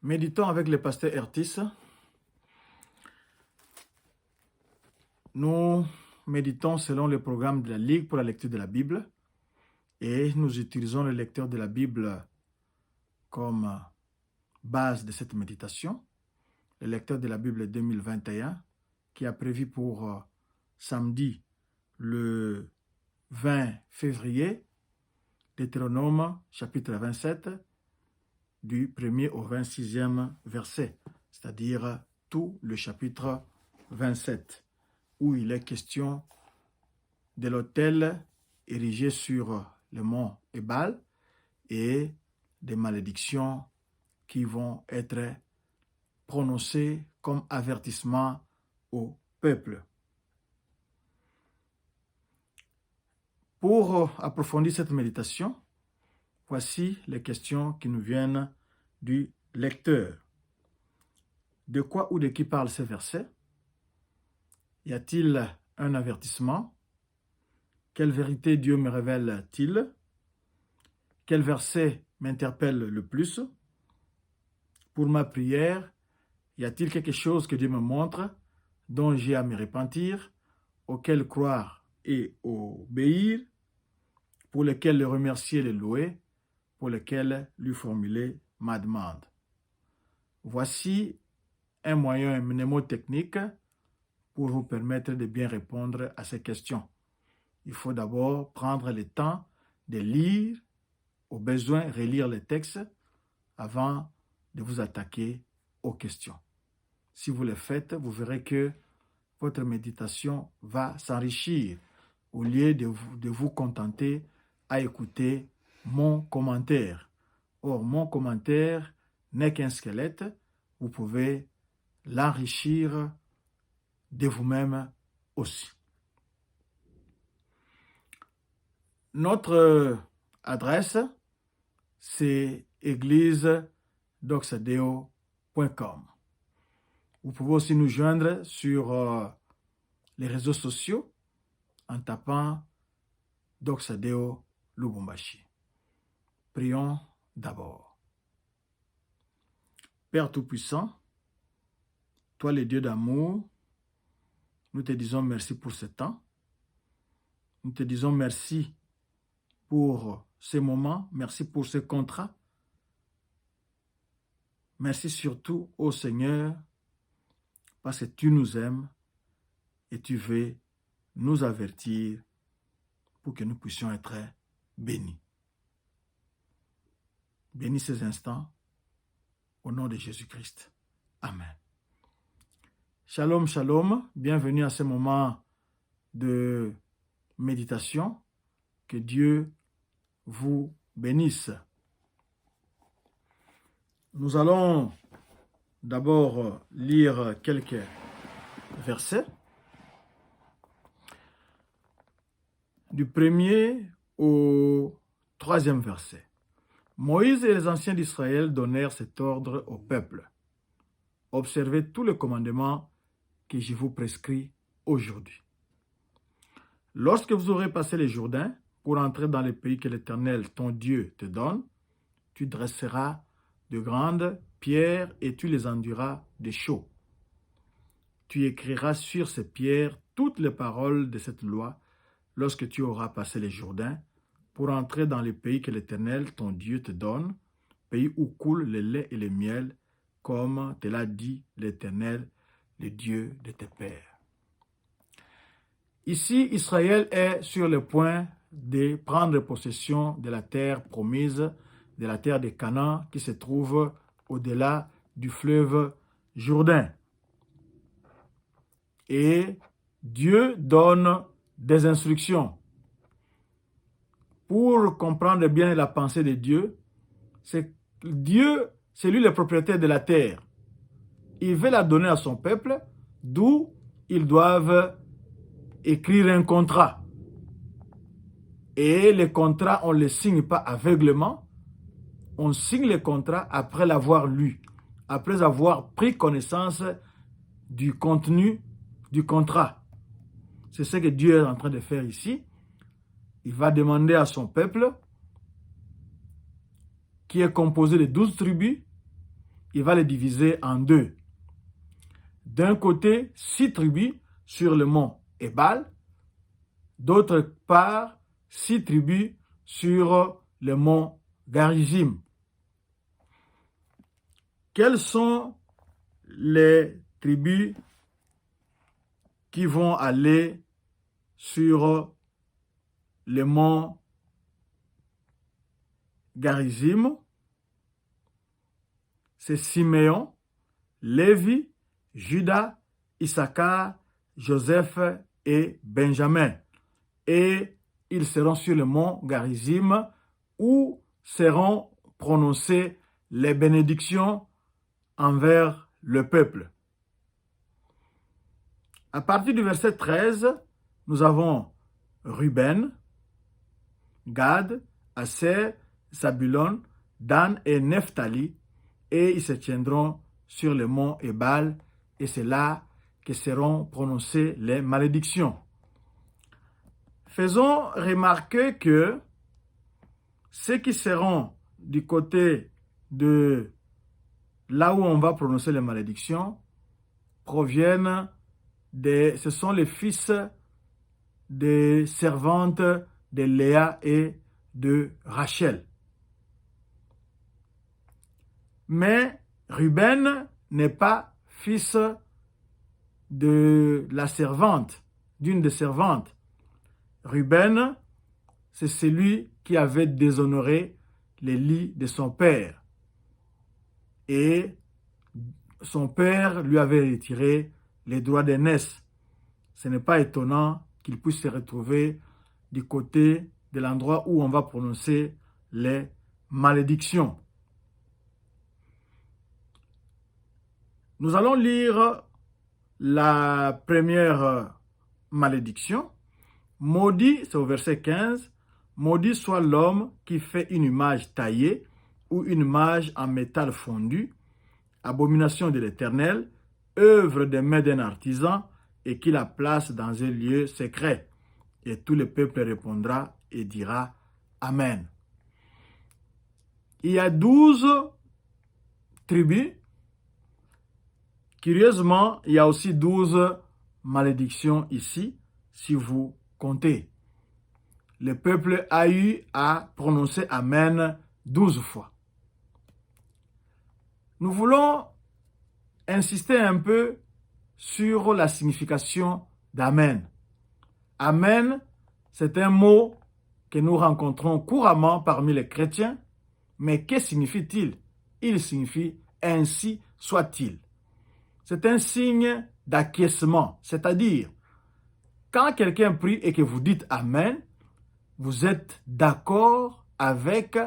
Méditons avec le pasteur Ertis. Nous méditons selon le programme de la Ligue pour la lecture de la Bible et nous utilisons le lecteur de la Bible comme base de cette méditation. Le lecteur de la Bible 2021 qui a prévu pour samedi le 20 février, Deutéronome chapitre 27 du 1er au 26e verset, c'est-à-dire tout le chapitre 27, où il est question de l'autel érigé sur le mont Ebal et des malédictions qui vont être prononcées comme avertissement au peuple. Pour approfondir cette méditation, voici les questions qui nous viennent du lecteur. De quoi ou de qui parle ce verset? Y a-t-il un avertissement? Quelle vérité Dieu me révèle-t-il? Quel verset m'interpelle le plus? Pour ma prière, y a-t-il quelque chose que Dieu me montre, dont j'ai à me repentir, auquel croire et obéir, pour lequel le remercier et le louer, pour lequel lui formuler ma demande? Voici un moyen mnémotechnique pour vous permettre de bien répondre à ces questions. Il faut d'abord prendre le temps de lire, au besoin relire les textes avant de vous attaquer aux questions. Si vous le faites, vous verrez que votre méditation va s'enrichir au lieu de vous contenter à écouter mon commentaire. Or, mon commentaire n'est qu'un squelette. Vous pouvez l'enrichir de vous-même aussi. Notre adresse, c'est église-doxadeo.com. Vous pouvez aussi nous joindre sur les réseaux sociaux en tapant Doxadeo Lubumbashi. Prions d'abord. Père Tout-Puissant, toi le Dieu d'amour, nous te disons merci pour ce temps. Nous te disons merci pour ces moments, merci pour ce contrat. Merci surtout au Seigneur parce que tu nous aimes et tu veux nous avertir pour que nous puissions être bénis. Bénis ces instants au nom de Jésus-Christ. Amen. Shalom, shalom. Bienvenue à ce moment de méditation. Que Dieu vous bénisse. Nous allons d'abord lire quelques versets. Du 1er au 3e verset. Moïse et les anciens d'Israël donnèrent cet ordre au peuple. Observez tous les commandements que je vous prescris aujourd'hui. Lorsque vous aurez passé le Jourdain pour entrer dans le pays que l'Éternel, ton Dieu, te donne, tu dresseras de grandes pierres et tu les enduiras de chaux. Tu écriras sur ces pierres toutes les paroles de cette loi lorsque tu auras passé le Jourdain pour entrer dans le pays que l'Éternel, ton Dieu, te donne, pays où coule le lait et le miel, comme te l'a dit l'Éternel, le Dieu de tes pères. Ici, Israël est sur le point de prendre possession de la terre promise, de la terre de Canaan qui se trouve au-delà du fleuve Jourdain. Et Dieu donne des instructions. Pour comprendre bien la pensée de Dieu, c'est Dieu, c'est lui le propriétaire de la terre. Il veut la donner à son peuple, d'où ils doivent écrire un contrat. Et les contrats, on ne les signe pas aveuglément. On signe les contrats après l'avoir lu, après avoir pris connaissance du contenu du contrat. C'est ce que Dieu est en train de faire ici. Il va demander à son peuple, qui est composé de 12 tribus, il va les diviser en deux. D'un côté, 6 tribus sur le mont Ébal. D'autre part, 6 tribus sur le mont Garizim. Quelles sont les tribus qui vont aller sur le mont Garizim? C'est Siméon, Lévi, Judas, Issachar, Joseph et Benjamin. Et ils seront sur le mont Garizim où seront prononcées les bénédictions envers le peuple. À partir du verset 13, nous avons Ruben, Gad, Aser, Zabulon, Dan et Nephtali, et ils se tiendront sur le mont Ébal, et c'est là que seront prononcées les malédictions. Faisons remarquer que ceux qui seront du côté de là où on va prononcer les malédictions ce sont les fils des servantes de Léa et de Rachel. Mais Ruben n'est pas fils de la servante, d'une des servantes. Ruben, c'est celui qui avait déshonoré les lits de son père. Et son père lui avait retiré les droits d'aînesse. Ce n'est pas étonnant qu'il puisse se retrouver du côté de l'endroit où on va prononcer les malédictions. Nous allons lire la première malédiction. Maudit, c'est au verset 15, maudit soit l'homme qui fait une image taillée ou une image en métal fondu, abomination de l'Éternel, œuvre des mains d'un artisan, et qui la place dans un lieu secret. Et tout le peuple répondra et dira Amen. Il y a 12 tribus. Curieusement, il y a aussi 12 malédictions ici, si vous comptez. Le peuple a eu à prononcer Amen 12 fois. Nous voulons insister un peu sur la signification d'Amen. Amen, c'est un mot que nous rencontrons couramment parmi les chrétiens, mais que signifie-t-il? Il signifie ainsi soit-il. C'est un signe d'acquiescement, c'est-à-dire, quand quelqu'un prie et que vous dites Amen, vous êtes d'accord avec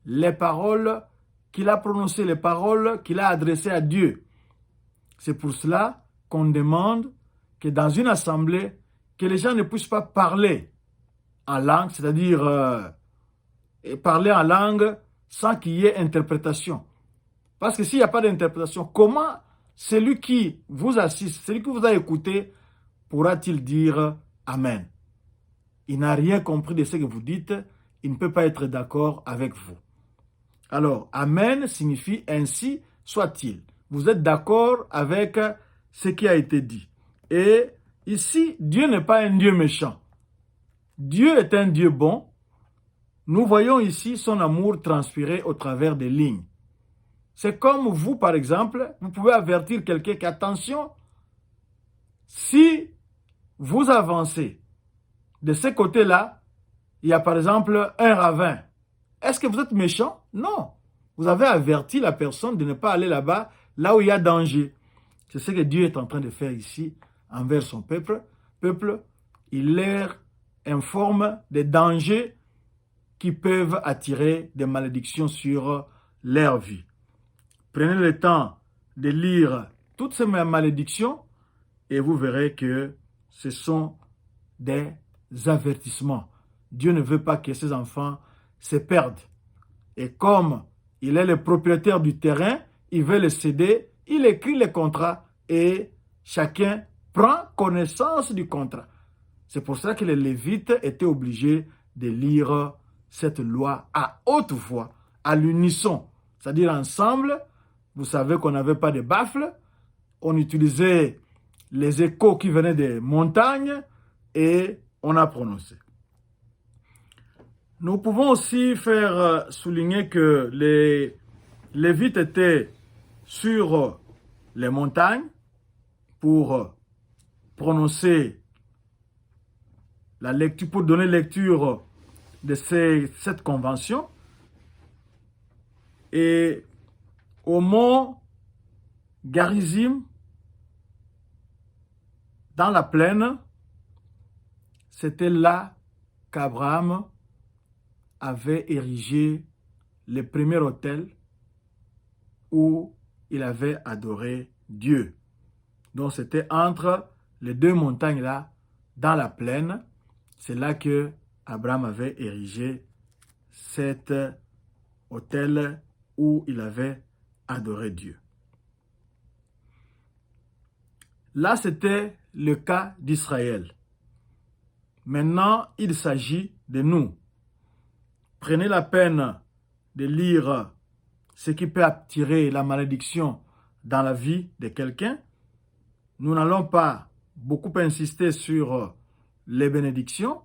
les paroles qu'il a prononcées, les paroles qu'il a adressées à Dieu. C'est pour cela qu'on demande que dans une assemblée, que les gens ne puissent pas parler en langue, c'est-à-dire parler en langue sans qu'il y ait interprétation. Parce que s'il n'y a pas d'interprétation, comment celui qui vous assiste, celui qui vous a écouté, pourra-t-il dire Amen? Il n'a rien compris de ce que vous dites, il ne peut pas être d'accord avec vous. Alors, Amen signifie ainsi soit-il. Vous êtes d'accord avec ce qui a été dit. Et ici, Dieu n'est pas un Dieu méchant. Dieu est un Dieu bon. Nous voyons ici son amour transpirer au travers des lignes. C'est comme vous, par exemple, vous pouvez avertir quelqu'un qu'attention, si vous avancez de ce côté-là, il y a par exemple un ravin. Est-ce que vous êtes méchant? Non. Vous avez averti la personne de ne pas aller là-bas, là où il y a danger. C'est ce que Dieu est en train de faire ici envers son peuple. Il leur informe des dangers qui peuvent attirer des malédictions sur leur vie. Prenez le temps de lire toutes ces malédictions et vous verrez que ce sont des avertissements. Dieu ne veut pas que ses enfants se perdent. Et comme il est le propriétaire du terrain, il veut le céder, il écrit le contrat et chacun prend connaissance du contrat. C'est pour ça que les Lévites étaient obligés de lire cette loi à haute voix, à l'unisson. C'est-à-dire ensemble, Vous savez qu'on n'avait pas de baffles. On utilisait les échos qui venaient des montagnes et on a prononcé. Nous pouvons aussi faire souligner que les Lévites étaient sur les montagnes pour prononcer la lecture, pour donner lecture de cette convention. Et au mont Garizim, dans la plaine, c'était là qu'Abraham avait érigé le premier autel où il avait adoré Dieu. Donc c'était entre les deux montagnes là, dans la plaine, c'est là que Abraham avait érigé cet autel où il avait adoré Dieu. Là, c'était le cas d'Israël. Maintenant, il s'agit de nous. Prenez la peine de lire ce qui peut attirer la malédiction dans la vie de quelqu'un. Nous n'allons pas beaucoup insister sur les bénédictions,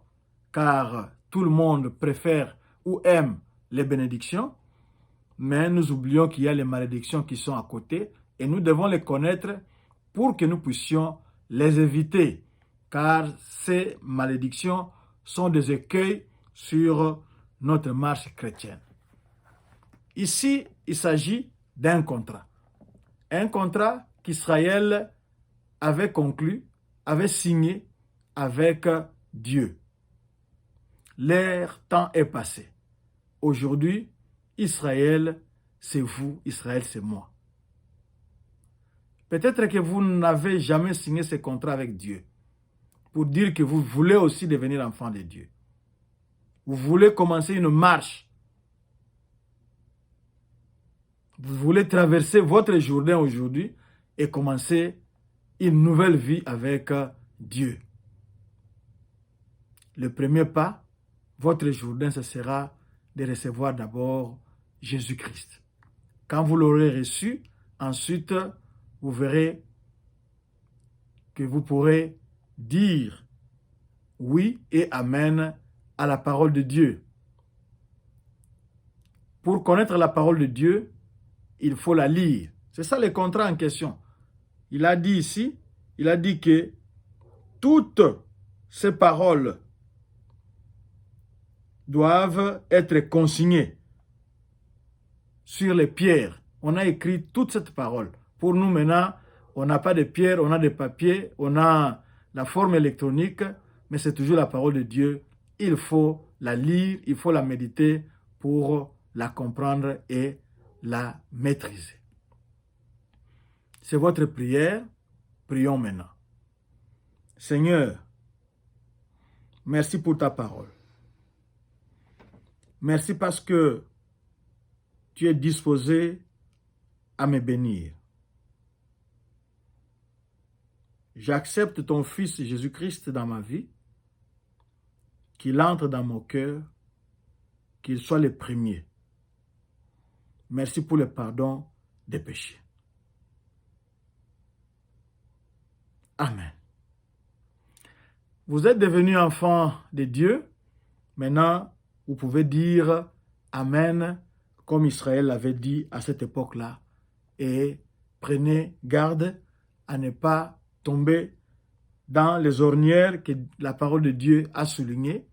car tout le monde préfère ou aime les bénédictions, mais nous oublions qu'il y a les malédictions qui sont à côté et nous devons les connaître pour que nous puissions les éviter, car ces malédictions sont des écueils sur notre marche chrétienne. Ici, il s'agit d'un contrat. Un contrat qu'Israël avait conclu, avait signé avec Dieu. Leur temps est passé. Aujourd'hui, Israël, c'est vous, Israël, c'est moi. Peut-être que vous n'avez jamais signé ce contrat avec Dieu pour dire que vous voulez aussi devenir enfant de Dieu. Vous voulez commencer une marche. Vous voulez traverser votre Jourdain aujourd'hui et commencer une nouvelle vie avec Dieu. Le premier pas, votre Jourdain, ce sera de recevoir d'abord Jésus-Christ. Quand vous l'aurez reçu, ensuite, vous verrez que vous pourrez dire oui et amen à la parole de Dieu. Pour connaître la parole de Dieu, il faut la lire. C'est ça le contrat en question. Il a dit ici, il a dit que toutes ces paroles doivent être consignées sur les pierres. On a écrit toute cette parole. Pour nous maintenant, on n'a pas de pierres, on a des papiers, on a la forme électronique, mais c'est toujours la parole de Dieu. Il faut la lire, il faut la méditer pour la comprendre et la maîtriser. C'est votre prière. Prions maintenant. Seigneur, merci pour ta parole. Merci parce que tu es disposé à me bénir. J'accepte ton Fils Jésus-Christ dans ma vie, qu'il entre dans mon cœur, qu'il soit le premier. Merci pour le pardon des péchés. Amen. Vous êtes devenu enfant de Dieu. Maintenant, vous pouvez dire Amen, comme Israël l'avait dit à cette époque-là. Et prenez garde à ne pas tomber dans les ornières que la parole de Dieu a soulignées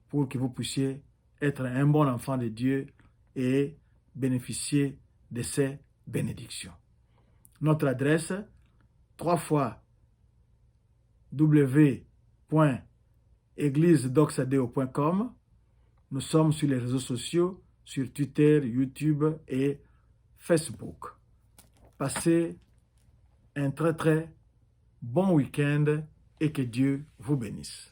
pour que vous puissiez être un bon enfant de Dieu et bénéficier de ces bénédictions. Notre adresse, 3 fois www.eglisedoxadeo.com. Nous sommes sur les réseaux sociaux, sur Twitter, YouTube et Facebook. Passez un très très bon week-end et que Dieu vous bénisse.